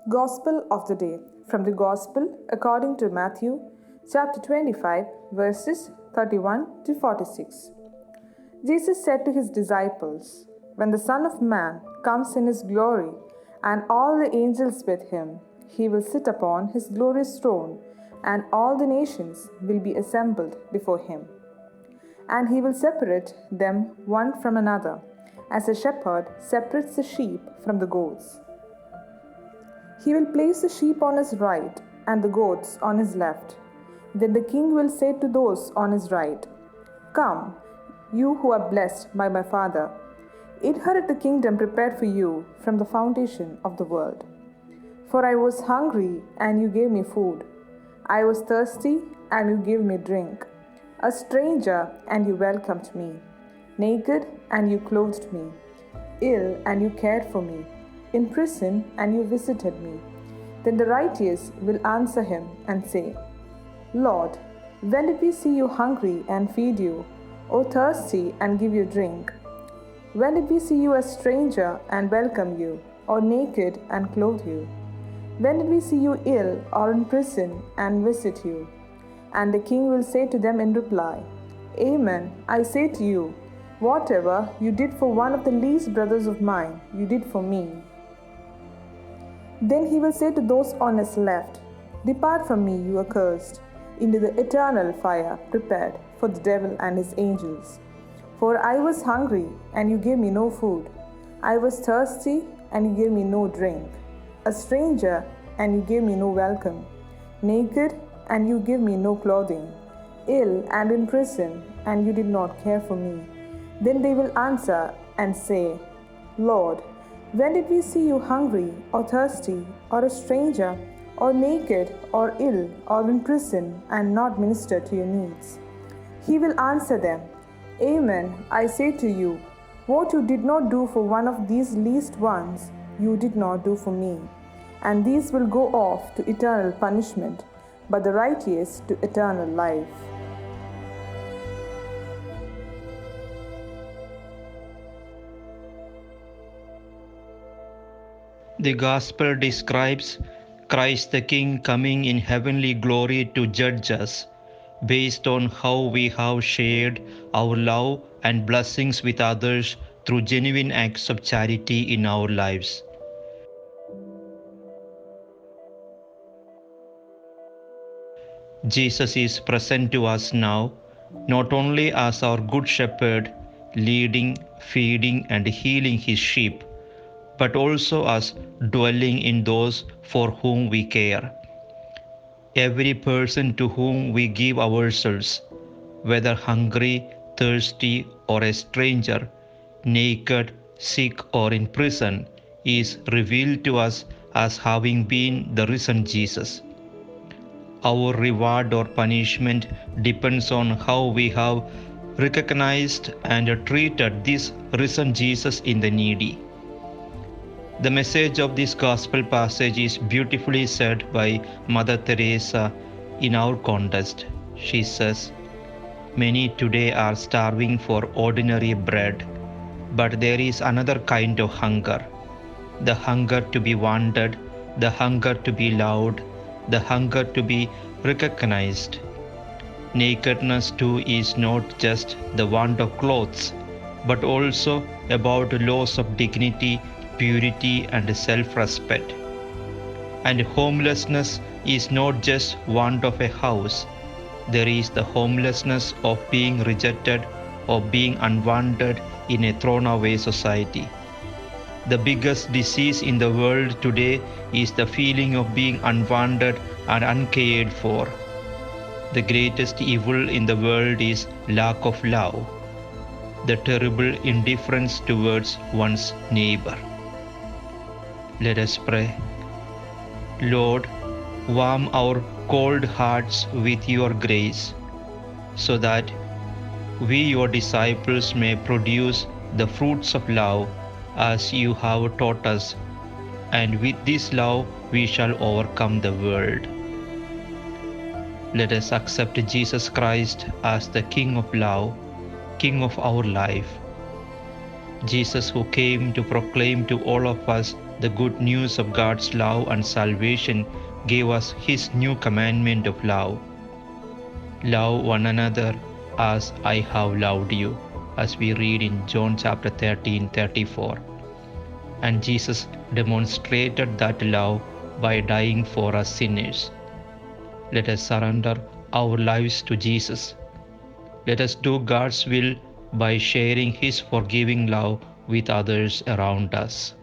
Gospel of the Day from the Gospel according to Matthew, chapter 25, verses 31 to 46. Jesus said to his disciples, "When the Son of Man comes in his glory, and all the angels with him, he will sit upon his glorious throne, and all the nations will be assembled before him. And he will separate them one from another, as a shepherd separates the sheep from the goats. He will place the sheep on his right and the goats on his left. Then the king will say to those on his right, 'Come, you who are blessed by my Father, inherit the kingdom prepared for you from the foundation of the world. For I was hungry, and you gave me food. I was thirsty, and you gave me drink. A stranger, and you welcomed me. Naked, and you clothed me. Ill, and you cared for me. In prison, and you visited me.' Then the righteous will answer him and say, 'Lord, when did we see you hungry and feed you, or thirsty and give you drink? When did we see you a stranger and welcome you, or naked and clothe you? When did we see you ill or in prison and visit you?' And the king will say to them in reply, 'Amen, I say to you, whatever you did for one of the least brothers of mine, you did for me.' Then he will say to those on his left, 'Depart from me, you accursed, into the eternal fire prepared for the devil and his angels. For I was hungry, and you gave me no food. I was thirsty, and you gave me no drink. A stranger, and you gave me no welcome. Naked, and you gave me no clothing. Ill and in prison, and you did not care for me.' Then they will answer and say, 'Lord, when did we see you hungry or thirsty or a stranger or naked or ill or in prison and not minister to your needs?' He will answer them, 'Amen, I say to you, what you did not do for one of these least ones, you did not do for me.' And these will go off to eternal punishment, but the righteous to eternal life." The Gospel describes Christ the King coming in heavenly glory to judge us, based on how we have shared our love and blessings with others through genuine acts of charity in our lives. Jesus is present to us now, not only as our good shepherd, leading, feeding, and healing his sheep, but also as dwelling in those for whom we care. Every person to whom we give ourselves, whether hungry, thirsty, or a stranger, naked, sick, or in prison, is revealed to us as having been the risen Jesus. Our reward or punishment depends on how we have recognized and treated this risen Jesus in the needy. The message of this gospel passage is beautifully said by Mother Teresa in our context. She says, "Many today are starving for ordinary bread, but there is another kind of hunger. The hunger to be wanted, the hunger to be loved, the hunger to be recognized. Nakedness too is not just the want of clothes, but also about loss of dignity, purity, and self-respect. And homelessness is not just want of a house. There is the homelessness of being rejected, of being unwanted in a thrown-away society. The biggest disease in the world today is the feeling of being unwanted and uncared for. The greatest evil in the world is lack of love, the terrible indifference towards one's neighbor." Let us pray. Lord, warm our cold hearts with your grace, so that we, your disciples, may produce the fruits of love as you have taught us, and with this love we shall overcome the world. Let us accept Jesus Christ as the King of love, King of our life. Jesus, who came to proclaim to all of us the good news of God's love and salvation, gave us his new commandment of love. Love one another as I have loved you, as we read in John chapter 13:34. And Jesus demonstrated that love by dying for us sinners. Let us surrender our lives to Jesus. Let us do God's will by sharing his forgiving love with others around us.